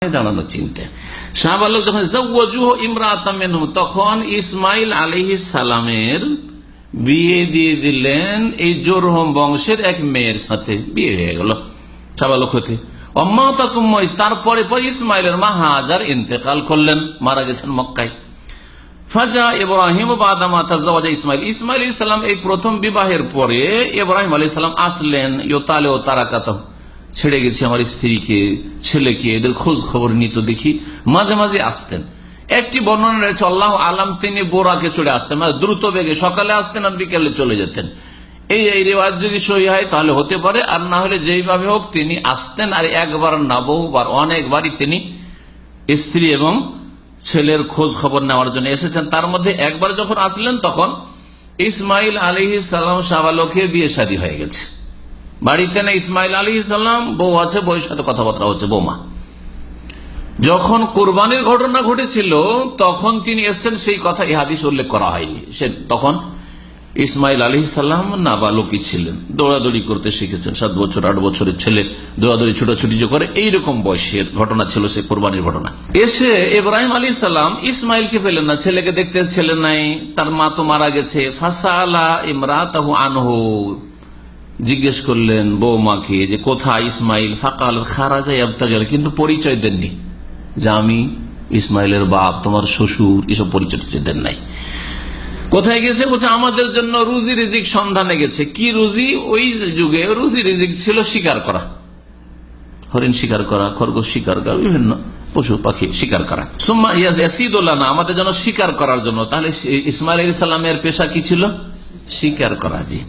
দাঁড়ানো চিনতে। শাহবালক যখন জাওয়াজুহু ইমরাতাম মিনহুম, তখন ইসমাইল আলাইহিস সালামের বিয়ে দিয়ে দিলেন এই জোরহম বংশের এক মেয়ের সাথে, বিয়ে হয়ে গেল শাহবালক হতে। তারপরে ইসমাইলের মা হাজার ইন্তেকাল করলেন, মারা গেছেন মক্কায়। ফাজা ইব্রাহিম বাদামা তাজাওয়াজা ইসমাইল, ইসমাইল আলাইহিস সালাম এই প্রথম বিবাহের পরে ইব্রাহিম আলাইহিস সালাম আসলেন। ইউতালে ও তারাকাতাহু, ছেড়ে গেছি আমার স্ত্রীকে ছেলেকে, এদের খোঁজ খবর নিত দেখি, মাঝে মাঝে আসতেন। একটি বর্ণনা রয়েছে আল্লাহ আলাম, তিনি বোরাকে চড়ে আসতেন, মানে দ্রুত বেগে সকালে আসতেন আর বিকেলে চলে যেতেন। এই রেওয়াজ যদি সহি হয় তাহলে হতে পারে, আর না হলে যেইভাবে হোক তিনি আসতেন। আর একবার না বহুবার, অনেকবারই তিনি স্ত্রী এবং ছেলের খোঁজ খবর নেওয়ার জন্য এসেছেন। তার মধ্যে একবার যখন আসলেন তখন ইসমাইল আলাইহিস সালাম শাহবালকের বিয়ে শাদী হয়ে গেছে। বাড়িতে না ইসমাইল আলাইহিস সালাম, বউ আছে, বউয়ের সাথে কথাবার্তা হচ্ছে, বৌমা। যখন কোরবানির ঘটনা ঘটেছিল তখন তিনি এসছেন, সেই কথা এই হাদিস উল্লেখ করা হয়নি। সে তখন ইসমাইল আলাইহিস সালাম নাবালকই ছিলেন, দৌড়াদৌড়ি করতে শিখেছেন। 7 বছর 8 বছরের ছেলে দৌড়াদৌড়ি ছোটাছুটি যে করে, এইরকম বয়সের ঘটনা ছিল সে কোরবানির ঘটনা। এসে ইব্রাহিম আলাইহিস সালাম ইসমাইলকে পেলেন না, ছেলেকে দেখতে ছেলে নাই, তার মা তো মারা গেছে। ফাসালা ইমরাতাহু আনহু, জিজ্ঞেস করলেন বৌমাকে যে কোথায় ইসমাইল। ফাকাল খারাজা ইয়াবতাগিল, কিন্তু পরিচয় দেননি যে আমি ইসমাইলের বাপ, তোমার শ্বশুর, এসব পরিচয় দেন নাই। কোথায় গেছে? বলছে আমাদের জন্য রুজি রিজিক সন্ধানে গেছে। কি রুজি? ওই যুগে রুজি রিজিক ছিল শিকার করা, হরিণ শিকার করা, খরগোশ শিকার করা, বিভিন্ন পশু পাখি শিকার করা। সুম্মা ইয়াসিদুল্লাহ, আমাদের জন্য শিকার করার জন্য। তাহলে ইসমাইল আলাইহিস সালামের পেশা কি ছিল? শিকার করা। জি,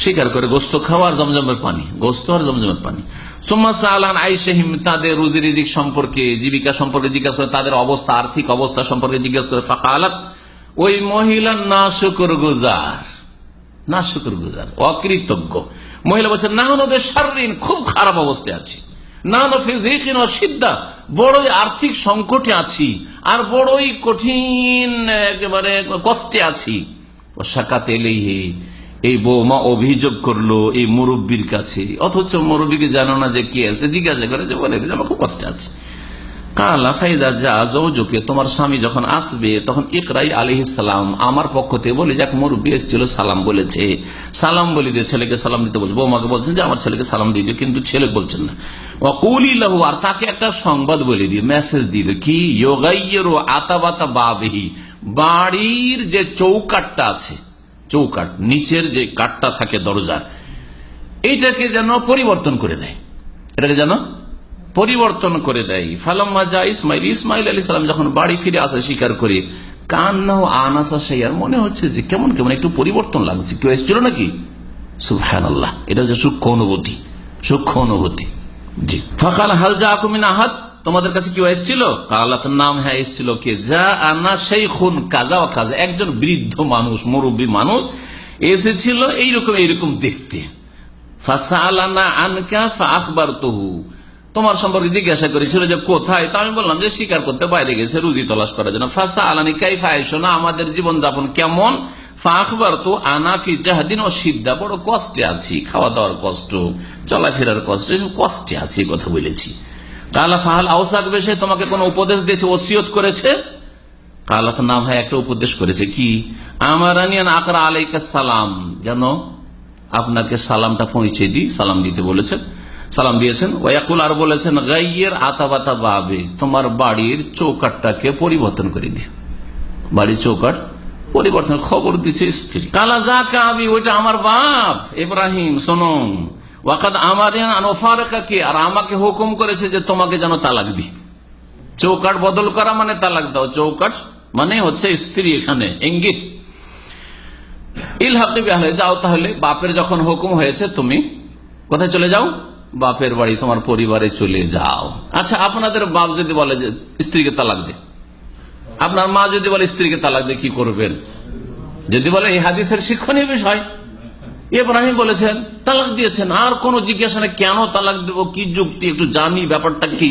শিকার করে গোস্ত খাওয়ার, জমজমের পানি, গোস্ত আর জমজমের পানি। সুম্মা সাআলান আইশাহিম, তাদের রুজি রিজিক সম্পর্কে, জীবিকা সম্পর্কে জিজ্ঞাসা করে, তাদের অবস্থা, আর্থিক অবস্থা সম্পর্কে জিজ্ঞাসা করে। ফাকালাত, ওই মহিলা নাশুকরগুজার, নাশুকরগুজার, অকৃতজ্ঞ মহিলা বলছে, না নবে শাররিন, খুব খারাপ অবস্থায় আছি, না নফি যিকিন ওয়া শিদ্দা, বড়ই আর্থিক সংকটে আছি আর বড়ই কঠিন একেবারে কষ্টে আছি। ও শাকাত ইলাইহি, এই বৌমা অভিযোগ করলো এই মুরব্বীর কাছে, অথচ মুরব্বীকে জানো না যে কি আছে, জিজ্ঞাসা করে যে বলে আমার খুব কষ্টে আছে। কালা ফাইদা যা জওজুকে, তোমার স্বামী যখন আসবে তখন ইকরাই আলাইহিস সালাম, আমার পক্ষ থেকে বলে, যাক মুরব্বী এসেছিল সালাম বলেছে, সালাম বলে দিয়ে ছেলেকে সালাম দিতে বলছে। বৌমাকে বলছেন যে আমার ছেলেকে সালাম দিবে, কিন্তু ছেলে বলছেন না। ওয়াকুলি লাহু, আর তাকে একটা সংবাদ বলে দিয়ে, মেসেজ দিয়ে, কি ইউগাইয়িরু আতাবাতা বাবিহি, বাড়ির যে চৌকাটটা আছে, চৌকাট নিচের যে কাঠটা থাকে দরজার, এইটাকে যেন পরিবর্তন করে দেয়, এটাকে যেন পরিবর্তন করে দেয়। ফালাম্মা যা ইসমাইল, ইসমাইল আলাইহিস সালাম যখন বাড়ি ফিরে আসে শিকার করে, কান্নাহু আনাসা শাইআর, মনে হচ্ছে যে কেমন কেমন একটু পরিবর্তন লাগছে, কেউ এসেছিল নাকি। সুবহানাল্লাহ, এটা হচ্ছে সূক্ষ্ম অনুভূতি, সূক্ষ্ম অনুভূতি। জি। ফাকাল হাল জাআকুম মিন আহাদ, তোমাদের কাছে কেউ এসেছিল? কালাত, নাম, হ্যাঁ এসেছিল। কে? যা আনা শাইখুন কাজা ওয়া কাজা, একজন বৃদ্ধ মানুষ, মুরব্বী মানুষ এসেছিল এইরকম এইরকম দেখতে। ফাসালানা আনকা ফাআখবারতুহু, তোমার সম্পর্কে জিজ্ঞাসা করেছিল যে কোথায়, তা আমি বললাম যে শিকার করতে বাইরে গেছে রুজি তলাশ করার জন্য। ফাসালানি কাইফা আইশুনা, আমাদের জীবন যাপন কেমন। ফাআখবারতু আনা ফি জাহদিন ওয়া শিদ্দা, বড় কষ্টে আছি, খাওয়া দাওয়ার কষ্ট, চলাফেরার কষ্ট, এসব কষ্টে আছি, কথা বলেছি। কালা ফাহাল আওসাক, সে তোমাকে কোনো উপদেশ দিয়েছে, ওসিয়ত করেছে? কালাত, নাম, হ্যাঁ একটা উপদেশ করেছে। কি? আমারানিয়ান আকরা আলাইকা সালাম, যেন আপনাকে সালামটা পৌঁছে দিই, সালাম দিতে বলেছেন, সালাম দিয়েছেন। ওয়াকুল, আর বলেছেন, গাইয়ের আতাবাতা বাবে, তোমার বাড়ির চৌকাটটাকে পরিবর্তন করে দিই, বাড়ির চৌকাট পরিবর্তন, খবর দিচ্ছে স্ত্রী। কালা যা কাবি, ওইটা আমার বাপ ইব্রাহিম, শোনো। ওয়াকাদ আমারিয়ান আনোফারকাকে, আর আমাকে হুকুম করেছে যে তোমাকে যেন তালাক দি। চৌকাট বদল করা মানে তালাক দাও, চৌকাট মানে হচ্ছে স্ত্রী, এখানে ইঙ্গিত। ইলহাকি বিআহলি, যাও তাহলে, বাপের যখন হুকুম হয়েছে তুমি কোথায় চলে যাও? বাপের বাড়ি, তোমার পরিবারে চলে যাও। আচ্ছা, আপনাদের বাপ যদি বলে যে স্ত্রীকে তালাক দে, আপনার মা যদি বলে স্ত্রীকে তালাক দে, কি করবেন? যদি বলে এই হাদিসের শিক্ষণীয় বিষয়, ইব্রাহিম বলেছেন, তালাক দিয়েছেন, আর কোন জিজ্ঞাসা নেই কেন তালাক দেবো, কি যুক্তি, একটু জানি ব্যাপারটা কি,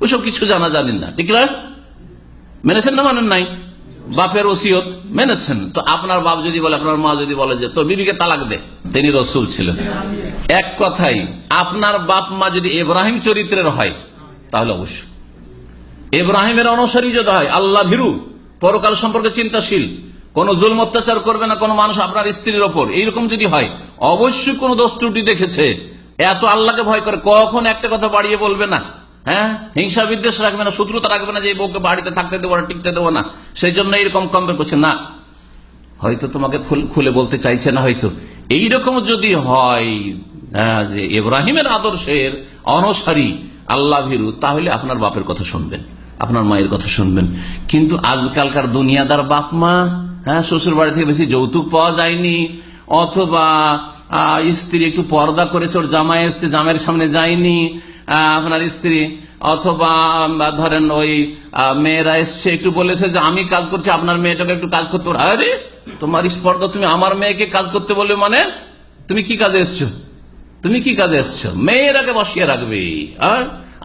ওইসব কিছু জানেন না, ঠিক না? মেনেছেন না মানেন নাই? বাপের ওসিয়ত মেনেছেন। তো আপনার বাপ যদি বলে, আপনার মা যদি বলে যে তোর বিবিকে তালাক দে, তিনি রসুল ছিলেন, এক কথাই আপনার বাপ মা যদি ইব্রাহিম চরিত্রের হয় তাহলে অবশ্যই ইব্রাহিমের অনুসারী যদি হয়, আল্লাহ ভীরু, পরকাল সম্পর্কে চিন্তাশীল, কোন জুলম অত্যাচার করবে না কোন মানুষ আপনার স্ত্রীর ওপর, এইরকম যদি হয়, অবশ্যই কোন দোষ ত্রুটি দেখেছে, এত আল্লাহকে ভয় করে, কখন একটা কথা বাড়িয়ে বলবে না, হ্যাঁ, হিংসা বিদ্বেষ রাখবে না, শত্রুতা রাখবে না যে এই বউকে বাড়িতে থাকতে দেবো না, টিকতে দেবো না, সেই জন্য এরকম কমপ্লেন করছে না, হয়তো তোমাকে খুলে বলতে চাইছে না, হয়তো এইরকম যদি হয় যে ইব্রাহিমের আদর্শের অনুসারী, আল্লাহ ভীরু, তাহলে আপনার বাপের কথা শুনবেন, আপনার মায়ের কথা শুনবেন। কিন্তু আজকালকার দুনিয়াদার বাপ মা, হ্যাঁ, শ্বশুর বাড়ি থেকে বেশি যৌতুক পাওয়া যায়নি, অথবা স্ত্রী একটু পর্দা করেছে, ওর জামাই এসছে, জামাইয়ের সামনে যায়নি আপনার স্ত্রী, অথবা ধরেন ওই মেয়েরা এসছে একটু বলেছে যে আমি কাজ করছি, আপনার মেয়েটাকে একটু কাজ করতে পারো, আরে তোমার স্পর্ধা, তুমি আমার মেয়েকে কাজ করতে বলবে, মানে তুমি কি কাজে এসছো, তুমি কি কাজে এসছো? মেয়েরাকে বসিয়ে রাখবে,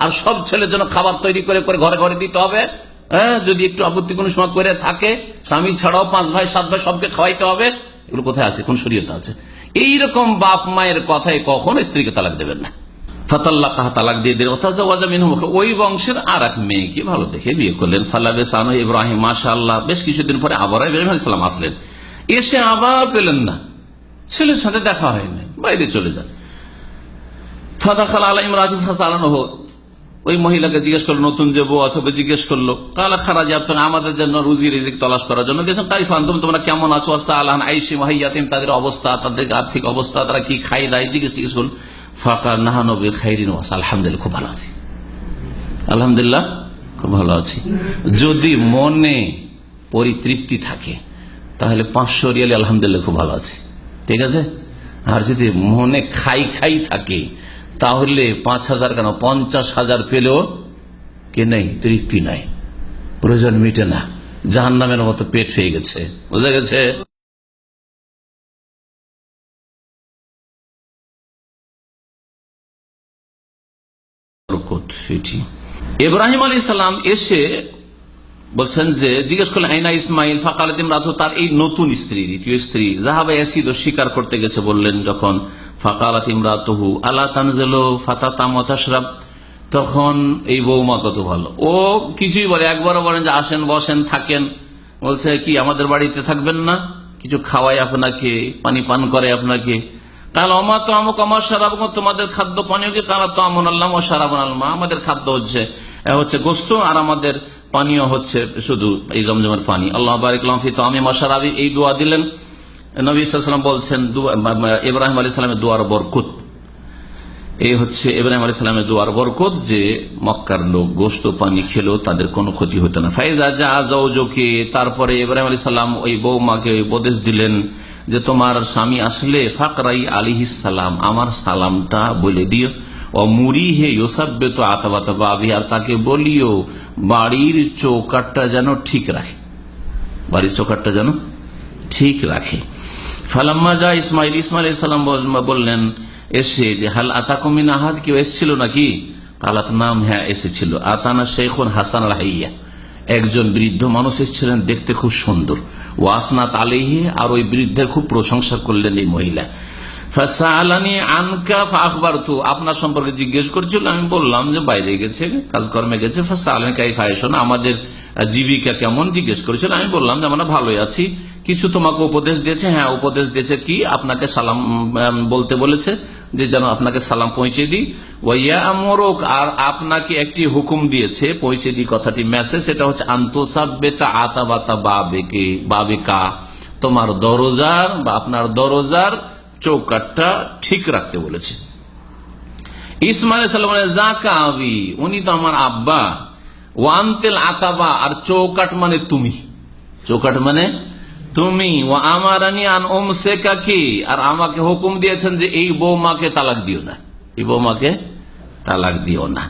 আর সব ছেলের জন্য খাবার তৈরি করে করে ঘরে ঘরে দিতে হবে, হ্যাঁ, যদি একটু আপত্তি কোনো সময় করে থাকে, স্বামী ছাড়াও 5 ভাই 7 ভাই সবকে খাওয়াইতে হবে, এগুলো কোথায় আছে, কোন শরীয়তে আছে? এইরকম বাপ মায়ের কথায় কখনো স্ত্রীকে তালাক দেবেন না। ফাতাল্লাকাহা, তালাক দিয়ে দিলেন। ওয়াতাজাওয়াজা মিনহুম, ওই বংশের আর এক মেয়েকে ভালো দেখে বিয়ে করলেন। ফালাবেসানহু ইব্রাহিম, মাশাআল্লাহ, বেশ কিছুদিন পরে আবার ইব্রাহিম আলাইহিস সালাম আসলেন, এসে আবার পেলেন না, ছেলের সাথে দেখা হয়নি, বাইরে চলে যান। ফাদাখাল আলা ইমরাতি ফাসালানহু, ওই মহিলাকে জিজ্ঞেস করলো, নতুন যে বউ আছে ওকে জিজ্ঞেস করলো, কালা খারাজি, আপনারা আমাদের জন্য রুজি রিজিক তলাশ করার জন্য গেছেন, কাইফান, তোমরা কেমন আছো, সালাহান আইসি মাহিয়াতিম, তাদের অবস্থা, তাদের আর্থিক অবস্থা, তারা কি খাই দায়, জিজ্ঞেস করল। ফাঁকা নাহানো খাইরিন ওয়াস, আলহামদুলিল্লাহ খুব ভালো আছি, আলহামদুলিল্লাহ খুব ভালো আছি। যদি মনে পরিতৃপ্তি থাকে তাহলে 500 রিয়ালে আলহামদুলিল্লাহ খুব ভালো আছি, ঠিক আছে। আর যদি মনে খাই থাকে তাহলে 5,000 কেন 50,000 পেলেও কে নেই, তৃপ্তি নাই, প্রয়োজন মিটে না, জাহান্নামের মতো পেট হয়ে গেছে, বোঝা গেছে। ইব্রাহিম আলাইহিস সালাম এসে বলছেন যে, জিজ্ঞেস করলেন আইনা ইসমাইল, ফাকালাত ইমরাতু, তার এই নতুন স্ত্রী, দ্বিতীয় স্ত্রী, যাহাবা ইয়াসিদ, শিকার করতে গেছে, বললেন যখন, ফাকালাত ইমরাতুহু আলা তানজিলু ফাতাতাম ওয়া তাশরাব, তখন এই বৌমা কত ভালো, ও কিছুই বলে, একবারও বলেন যে আসেন বসেন থাকেন, বলছে কি আমাদের বাড়িতে থাকবেন না, কিছু খাওয়াই আপনাকে, পানি পান করে আপনাকে। কাল অমা তো আমক আমার সারাব, তোমাদের খাদ্য পানীয় কি? কালা তো আমন আল্লাহ ও সারাবন আলমা, আমাদের খাদ্য হচ্ছে গোস্ত, আর আমাদের পানীয় হচ্ছে শুধু এই জমজমের পানি। আল্লাহ বারিক লাহুম ফি তাআমি ওয়া শারাবি, এই দোয়া দিলেন। নবী সাল্লাল্লাহু আলাইহি ওয়াসাল্লাম বলছেন ইব্রাহিম আলাইহিস সালামের দোয়ার বরকত, এই হচ্ছে ইব্রাহিম আলাইহিস সালামের দোয়ার বরকত, যে মক্কার লোক গোস্ত পানি খেলেও তাদের কোনো ক্ষতি হতো না। ফাইজা জা যাওজুকি, তারপরে ইব্রাহিম আলাইহিস সালাম ওই বৌমাকে উপদেশ দিলেন যে তোমার স্বামী আসলে ফাকরাই আলাইহিস সালাম, আমার সালামটা বলে দিও, ও মুড়ি হে ইউসাব্বিত আতাবাতা বাবি, আর তাকে বলিও বাড়ির চৌকাটটা যেন ঠিক রাখে, বাড়ির চৌকাটটা যেন ঠিক রাখে। ফালাম্মা যা ইসমাইল, ইসমাইল আলাইহিস সালাম বললেন এসে যে, হাল আতাকুম মিন আহাদ, কেউ এসেছিল নাকি? কালাত নাম, হ্যাঁ এসেছিল। আতানা শেখুন হাসান আল হাইয়া, একজন বৃদ্ধ মানুষ এসেছিলেন, দেখতে খুব সুন্দর। ওয়াসনাত আলাইহি, আর ওই বৃদ্ধের খুব প্রশংসা করলেন এই মহিলা। ফাসালানি আনকা ফাখবারতু, আপনার সম্পর্কে জিজ্ঞেস করছিল, আমি বললাম যে বাইরে গেছে, কাজকর্মে গেছে। ফাসালানি কাইফা আইশুনা, আমাদের জীবিকা কেমন জিজ্ঞেস করেছিল, আমি বললাম যে আমরা ভালোই আছি। কিছু তোমাকে উপদেশ দিয়েছে? হ্যাঁ উপদেশ দিয়েছে, কি? আপনাকে সালাম বলতে বলেছে, যে যেন আপনাকে সালাম পৌঁছে দিই। ওয়াইয়া আমরক, আর আপনাকে একটি হুকুম দিয়েছে, পৌঁছে দিই কথাটি মেসেজ, সেটা হচ্ছে আন্তসাব্বেতা আতাবাতা বাবেকা, তোমার দরজার বা আপনার দরজার চৌকাটটা ঠিক রাখতে বলেছে। ইসমাইল সালাম জাকা আবি, উনি তো আমার আব্বা। ওয়ান্তেল আতাবা, আর চৌকাট মানে তুমি, চৌকাট মানে তুমি। ও আমারানি আন উমসিকাকি, আর আমাকে হুকুম দিয়েছেন যে এই বৌমাকে তালাক দিও না, এই বৌমাকে তালাক দিও না।